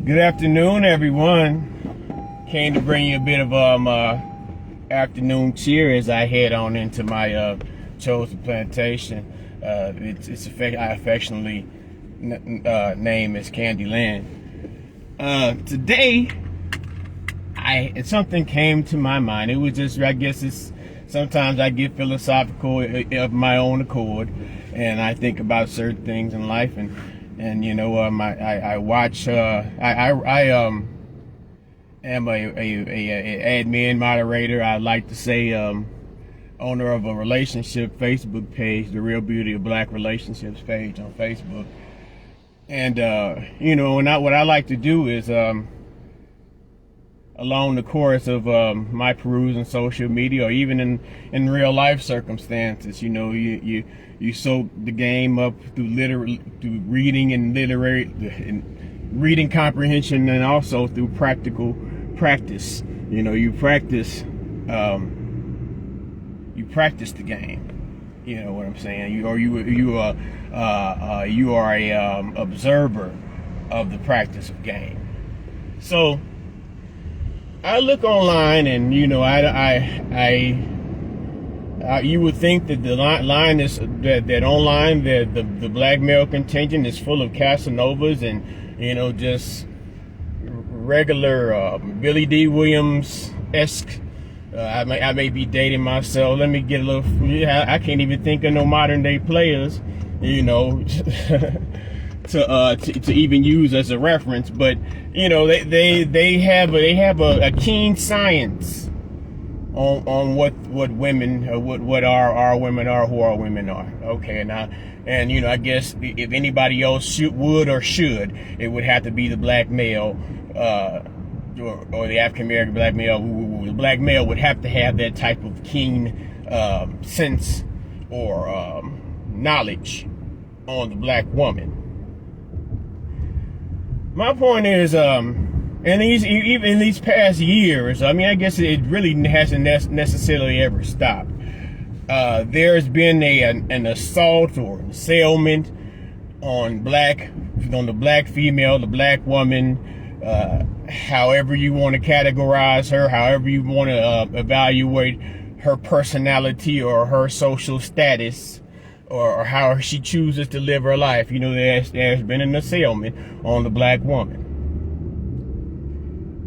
Good afternoon, everyone. Came to bring you a bit of afternoon cheer as I head on into my chosen plantation. I affectionately name as Candyland. Today, something came to my mind. It was just, I guess it's sometimes I get philosophical of my own accord, and I think about certain things in life, and you know, I watch. I am a admin moderator. I like to say owner of a relationship Facebook page, the Real Beauty of Black Relationships page on Facebook. And you know, what I like to do is along the course of my perusing social media, or even in real life circumstances, you know, you soak the game up through reading and reading comprehension, and also through practical practice. You know, you practice the game. You know what I'm saying? You are a observer of the practice of game. So I look online, and you know, you would think that the line is that online the black male contingent is full of Casanovas and, you know, just regular Billy D. Williams-esque. I may be dating myself. Let me get a little. I can't even think of no modern day players, you know, to even use as a reference. But you know, they have a keen science on what women, what our women are, who our women are. Okay, now, and you know, I guess if anybody else would or should, it would have to be the black male, or the African American black male. The black male would have to have that type of keen sense or knowledge on the black woman. My point is, even in these past years, I mean, I guess it really hasn't necessarily ever stopped. There's been an assault or assailment on the black female, the black woman, however you want to categorize her, however you want to evaluate her personality or her social status, or how she chooses to live her life. You know, there's been an assailment on the black woman.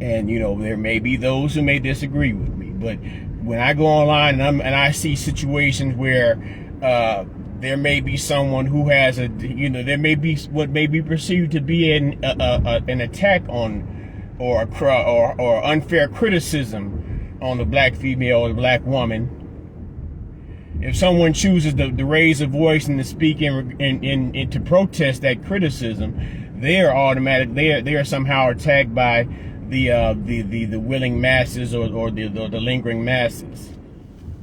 And, you know, there may be those who may disagree with me, but when I go online and I see situations where there may be someone who has there may be what may be perceived to be an attack on, or unfair criticism on the black female or the black woman. If someone chooses to raise a voice and to speak and to protest that criticism, they are somehow attacked by the willing masses or the lingering masses,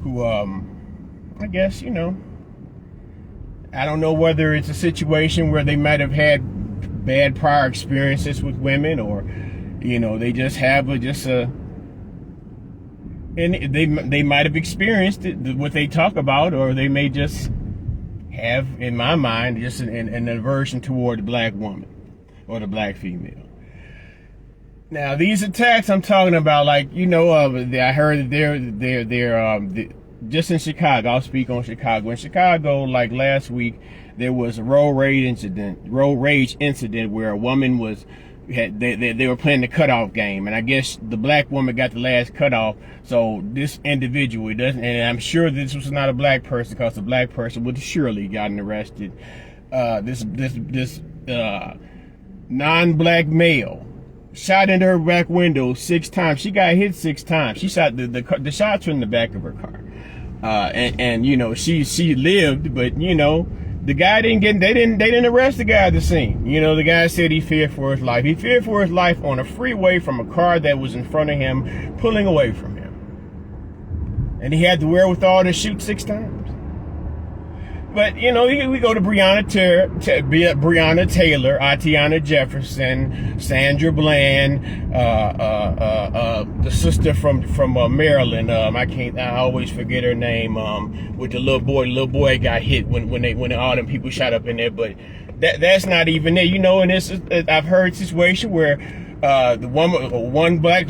who I guess, you know, I don't know whether it's a situation where they might have had bad prior experiences with women, or you know, they just have and they might have experienced what they talk about, or they may just have, in my mind, just an aversion toward the black woman or the black female. Now, these attacks I'm talking about, like, you know, I heard that they're just in Chicago. I'll speak on Chicago. In Chicago, like last week, there was a road rage incident where a woman they were playing the cutoff game, and I guess the black woman got the last cutoff. So this individual, and I'm sure this was not a black person, because the black person would have surely gotten arrested. This non-black male shot into her back window 6 times. She got hit 6 times. She shot the shots were in the back of her car, and you know, she lived, but you know, the guy they didn't arrest the guy at the scene. You know, the guy said he feared for his life. He feared for his life on a freeway from a car that was in front of him, pulling away from him. And he had the wherewithal to shoot 6 times. But, you know, we go to Breonna Taylor, Atiana Jefferson, Sandra Bland, the sister from Maryland. I always forget her name. With the little boy got hit when all them people shot up in there. But that's not even there, you know. And I've heard situation where one black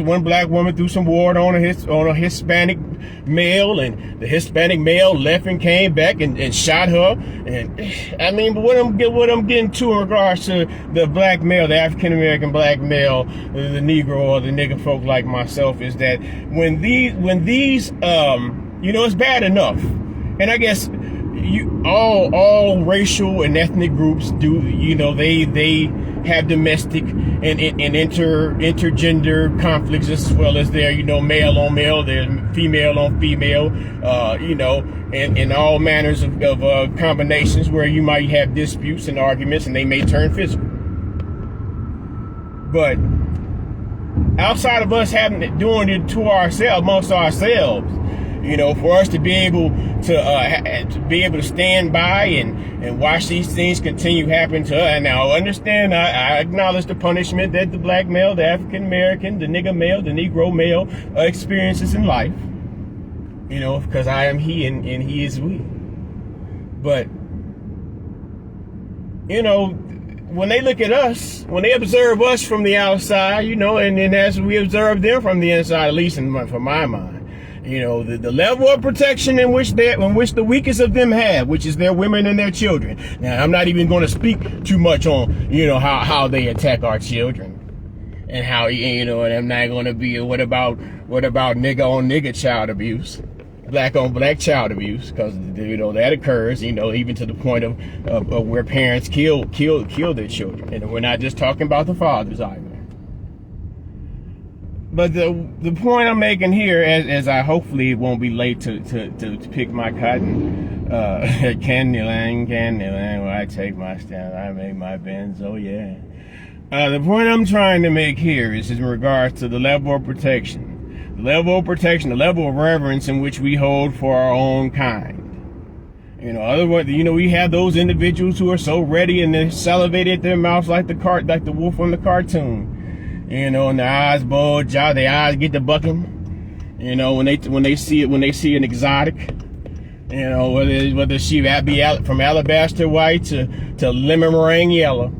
woman threw some water on a Hispanic male, and the Hispanic male left and came back and shot her. And I mean, but what I'm getting to in regards to the black male, the African American black male, the Negro or the nigger folk like myself, is that when these it's bad enough, and I guess all racial and ethnic groups do, they have domestic and intergender conflicts, as well as their, male on male, their female on female, and all manners of combinations where you might have disputes and arguments, and they may turn physical. But outside of us doing it to ourselves, amongst ourselves, for us to be able to stand by and watch these things continue happening to us. And now understand, I acknowledge the punishment that the black male, the African American, the nigger male, the Negro male experiences in life. Because I am he and he is we. But when they look at us, when they observe us from the outside, and as we observe them from the inside, at least from my mind, the level of protection in which the weakest of them have, which is their women and their children. Now, I'm not even going to speak too much on, how they attack our children, and how, and I'm not going to be, what about nigga on nigga child abuse, black on black child abuse, because, that occurs, even to the point of where parents kill their children. And we're not just talking about the fathers either. But the point I'm making here, as I hopefully won't be late to pick my cotton, Candyland, where I take my stand, I make my bends, oh yeah. The point I'm trying to make here is in regards to the level of protection. The level of reverence in which we hold for our own kind. Otherwise, we have those individuals who are so ready and they salivate at their mouths like the wolf on the cartoon. And their eyes bulge out, their eyes get to bucking. When they see an exotic, whether she be from alabaster white to lemon meringue yellow.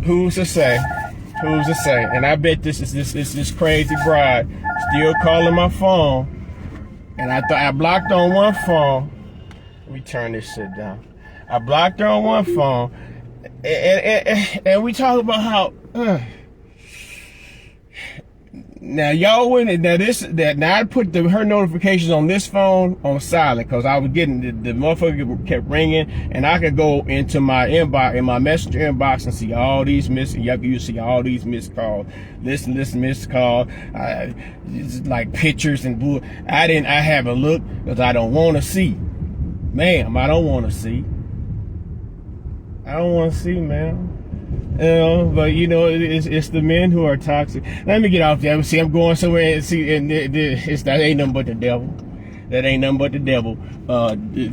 Who's to say? And I bet this crazy bride still calling my phone. And I blocked her on one phone. Let me turn this shit down. I blocked her on one phone. And we talk about how now y'all wouldn't now I put her notifications on this phone on silent, because I was getting the motherfucker kept ringing, and I could go into my inbox, in my messenger inbox, and see all these you see all these missed calls, missed call, like pictures and bull. I haven't looked because I don't want to see, ma'am. I don't want to see. I don't want to see, man. But it's the men who are toxic. Let me get off there. See, I'm going somewhere and see, and that ain't nothing but the devil. That ain't nothing but the devil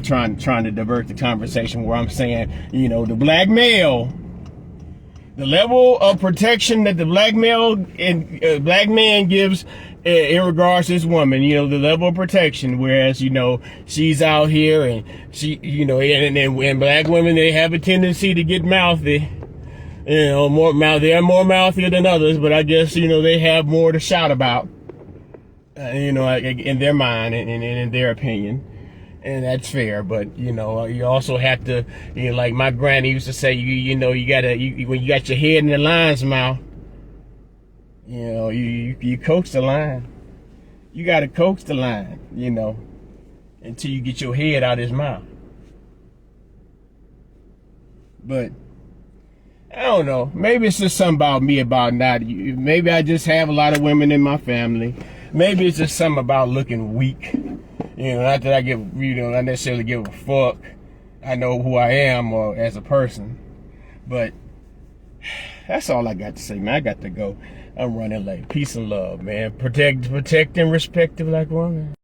trying to divert the conversation, where I'm saying, the black male, the level of protection that the black male and black man gives in regards to this woman, the level of protection, whereas, she's out here and she, and black women, they have a tendency to get mouthy, they're more mouthier than others, but I guess, they have more to shout about, in their mind and in their opinion. And that's fair, but you also have to, like my granny used to say, you gotta, when you got your head in the lion's mouth, you coax the lion. You gotta coax the lion, until you get your head out his mouth. But I don't know. Maybe it's just something about me maybe I just have a lot of women in my family. Maybe it's just something about looking weak. Not that I not necessarily give a fuck. I know who I am as a person. But that's all I got to say, man. I got to go. I'm running late. Peace and love, man. Protect and respect the black woman.